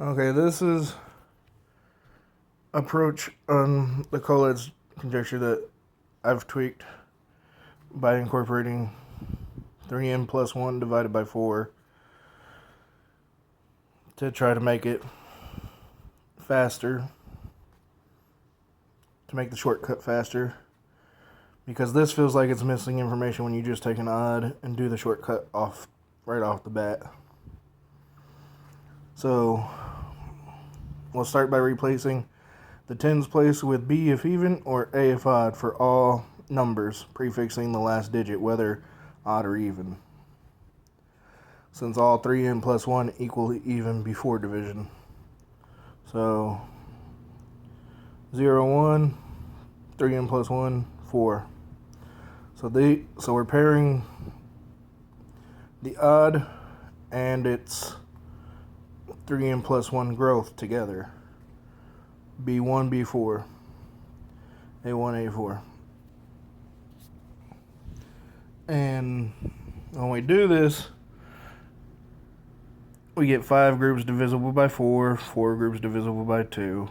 Okay, this is approach on the Collatz conjecture that I've tweaked by incorporating 3n plus 1 divided by 4 to try to make it faster, to make the shortcut faster, because this feels like it's missing information when you just take an odd and do the shortcut right off the bat. So we'll start by replacing the tens place with B if even or A if odd for all numbers, prefixing the last digit, whether odd or even, since all 3n plus 1 equal even before division. So 0, 1, 3n plus 1, 4. So we're pairing the odd and its 3n plus 1 growth together. B1, B4, A1, A4. And when we do this, we get 5 groups divisible by 4, 4 groups divisible by 2.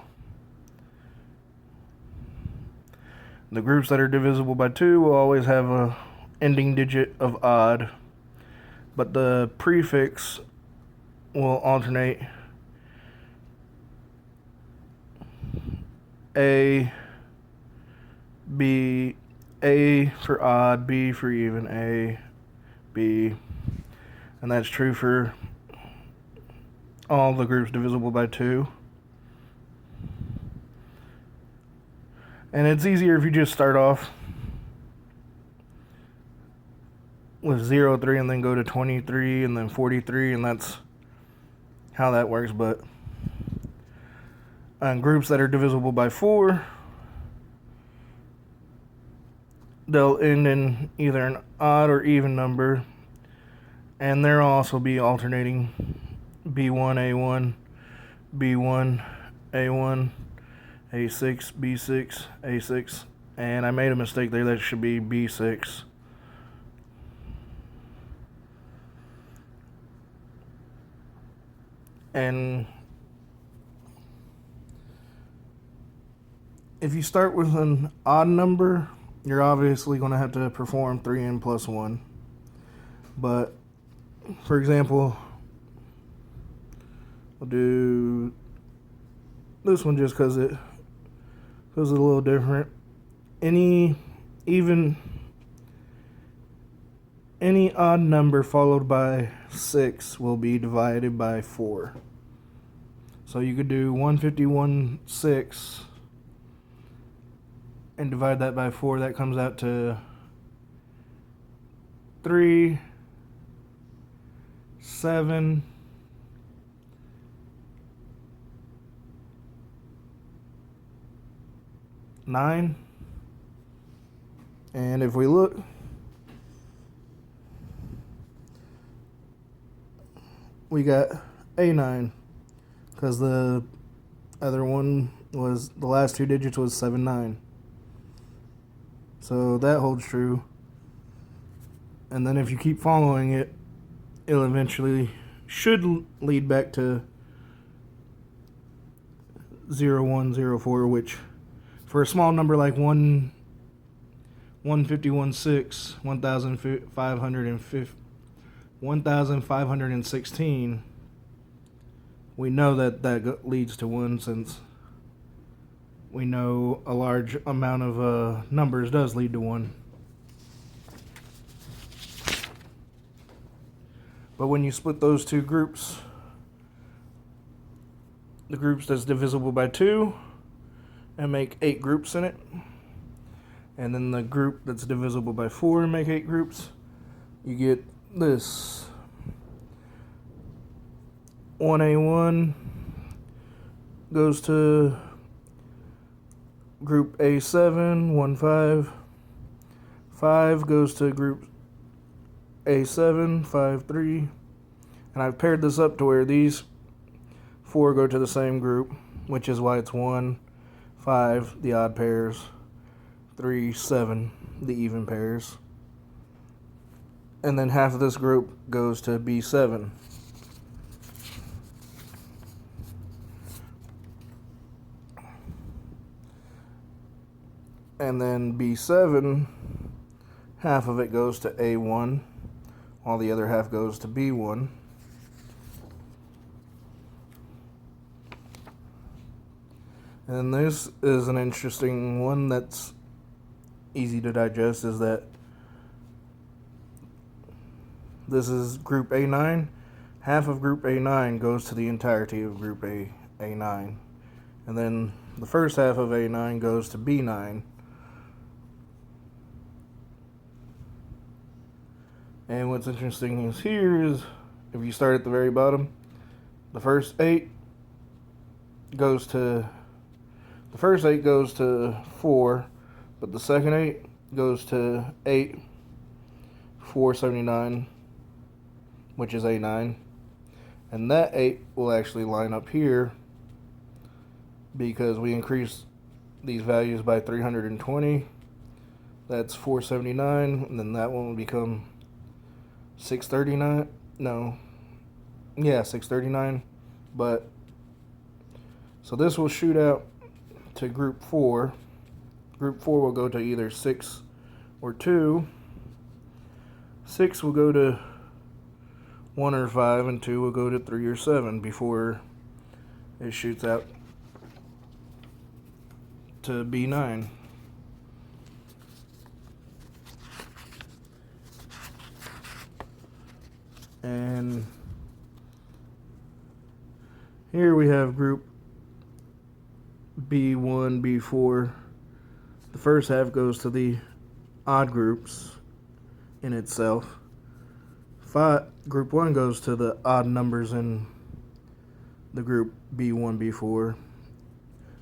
The groups that are divisible by 2 will always have a ending digit of odd, but the prefix will alternate A, B, A for odd, B for even, A, B, and that's true for all the groups divisible by 2. And it's easier if you just start off with 0, 3 and then go to 23 and then 43, and that's how that works. But groups that are divisible by 4, they'll end in either an odd or even number, and there'll also be alternating B1, A1, B1, A1, A6, B6, A6, and I made a mistake there. That should be B6. And if you start with an odd number, you're obviously going to have to perform 3n plus 1. But, for example, we'll do this one just because it feels a little different. Any odd number followed by 6 will be divided by 4. So you could do 151 6 and divide that by 4. That comes out to 3, 7, 9. And if we look, we got A9, because the other one was, the last 2 digits was 7, 9. So that holds true. And then if you keep following it, it'll eventually should lead back to 0, 1, 0, 4, which for a small number like 151 6, 1,516, we know that leads to 1, since we know a large amount of numbers does lead to 1. But when you split those two groups, the groups that's divisible by 2, and make 8 groups in it, and then the group that's divisible by 4 and make 8 groups, you get this. 1A1 goes to group A7, 1, 5. 5 goes to group A7, 5, 3. And I've paired this up to where these 4 go to the same group, which is why it's 1, 5, the odd pairs, 3, 7, the even pairs. And then half of this group goes to B7. And then B7, half of it goes to A1, while the other half goes to B1. And this is an interesting one that's easy to digest, is that this is group A9. Half of group A9 goes to the entirety of group A9. And then the first half of A9 goes to B9. And what's interesting is here is, if you start at the very bottom, the first 8 goes to 4, but the second 8 goes to 8, 479, which is A9. And that 8 will actually line up here because we increase these values by 320. That's 479, and then that one will become 639. No. Yeah, 639. But so this will shoot out to group 4. Group 4 will go to either 6 or 2. 6 will go to 1 or 5, and 2 will go to 3 or 7 before it shoots out to B9. And here we have group B1, B4. The first half goes to the odd groups in itself. Group 1 goes to the odd numbers in the group B1, B4.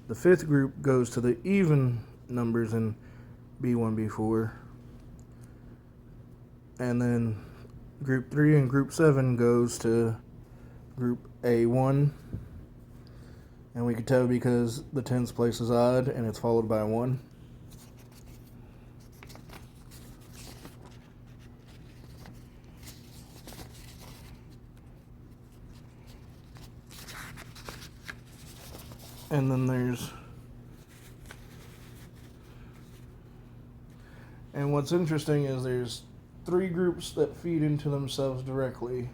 The fifth group goes to the even numbers in B1, B4. And then group 3 and group 7 goes to group A1. And we can tell because the tens place is odd and it's followed by 1. And then and what's interesting is there's 3 groups that feed into themselves directly.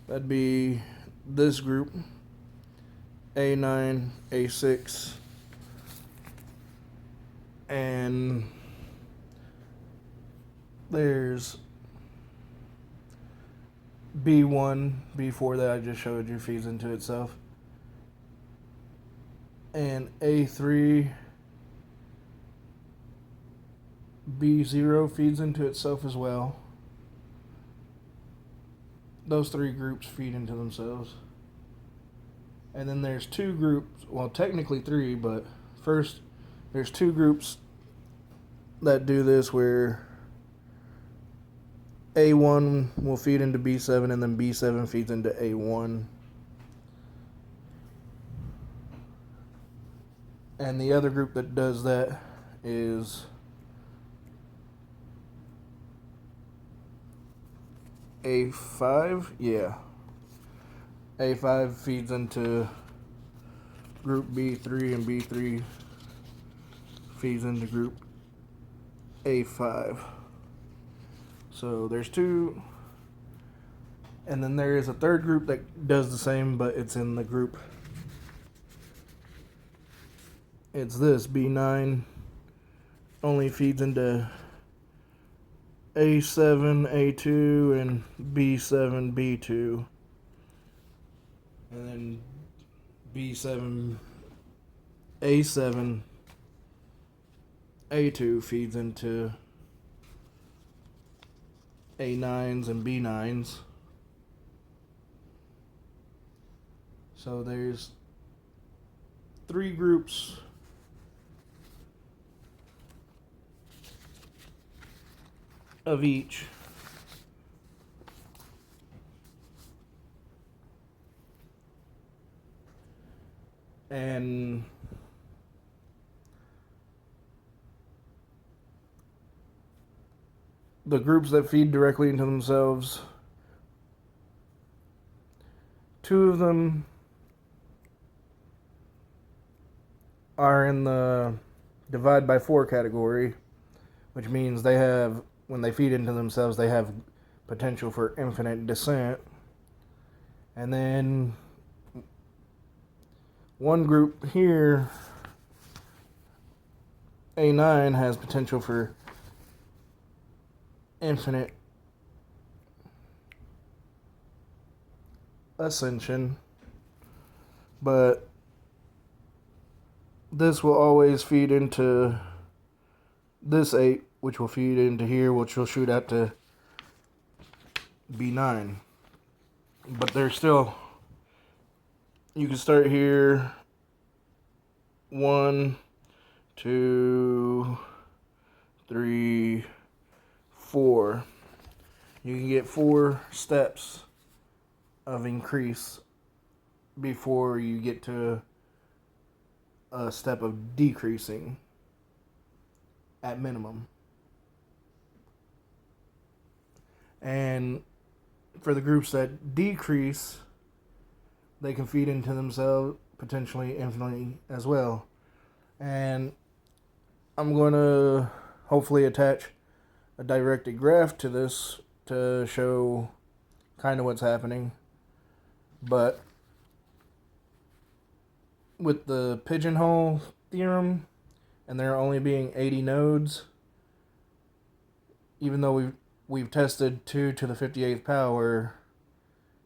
That'd be this group, A9, A6, and there's B1, B4 that I just showed you feeds into itself, and A3, B0 feeds into itself as well. Those 3 groups feed into themselves. And then there's 2 groups, well technically 3, but first there's 2 groups that do this where A1 will feed into B7 and then B7 feeds into A1. And the other group that does that is A5, yeah. A5 feeds into group B3 and B3 feeds into group A5. So there's 2, and then there is a third group that does the same, but it's in the group. It's this, B9 only feeds into A7, A2, and B7, B2. And then B7, A7, A2 feeds into A9s and B9s. So there's 3 groups of each. And the groups that feed directly into themselves, 2 of them are in the divide by 4 category, which means they have, when they feed into themselves, they have potential for infinite descent. And then one group here, A9, has potential for infinite ascension, but this will always feed into this 8, which will feed into here, which will shoot out to B9. But there's still, you can start here, 1, 2, 3, 4. You can get 4 steps of increase before you get to a step of decreasing at minimum. And for the groups that decrease, they can feed into themselves potentially infinitely as well. And I'm going to hopefully attach a directed graph to this to show kind of what's happening. But with the pigeonhole theorem, and there only being 80 nodes, even though we've tested 2 to the 58th power,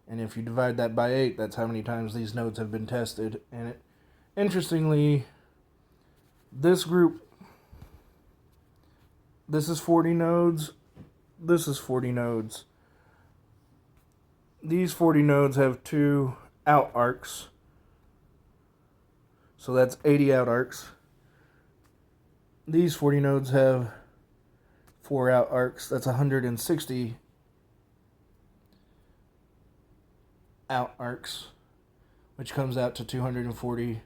and if you divide that by 8, that's how many times these nodes have been tested. And interestingly, this group, this is 40 nodes, this is 40 nodes. These 40 nodes have 2 out arcs, so that's 80 out arcs. These 40 nodes have 4 out arcs, that's 160 out arcs, which comes out to 240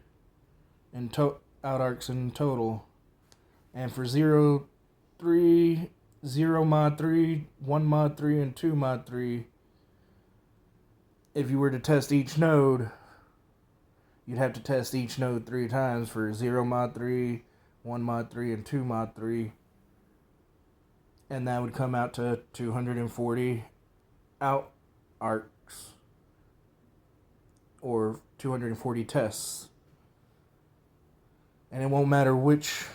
in out arcs in total. And for 0, 3, 0 mod 3, 1 mod 3, and 2 mod 3, if you were to test each node, you'd have to test each node 3 times for 0 mod 3, 1 mod 3, and 2 mod 3. And that would come out to 240 out arcs, or 240 tests. And it won't matter which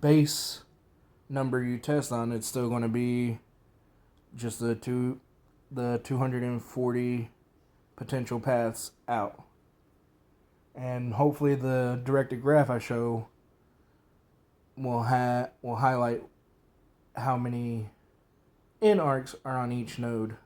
base number you test on, it's still going to be just the 240 potential paths out. And hopefully the directed graph I show will highlight how many in arcs are on each node.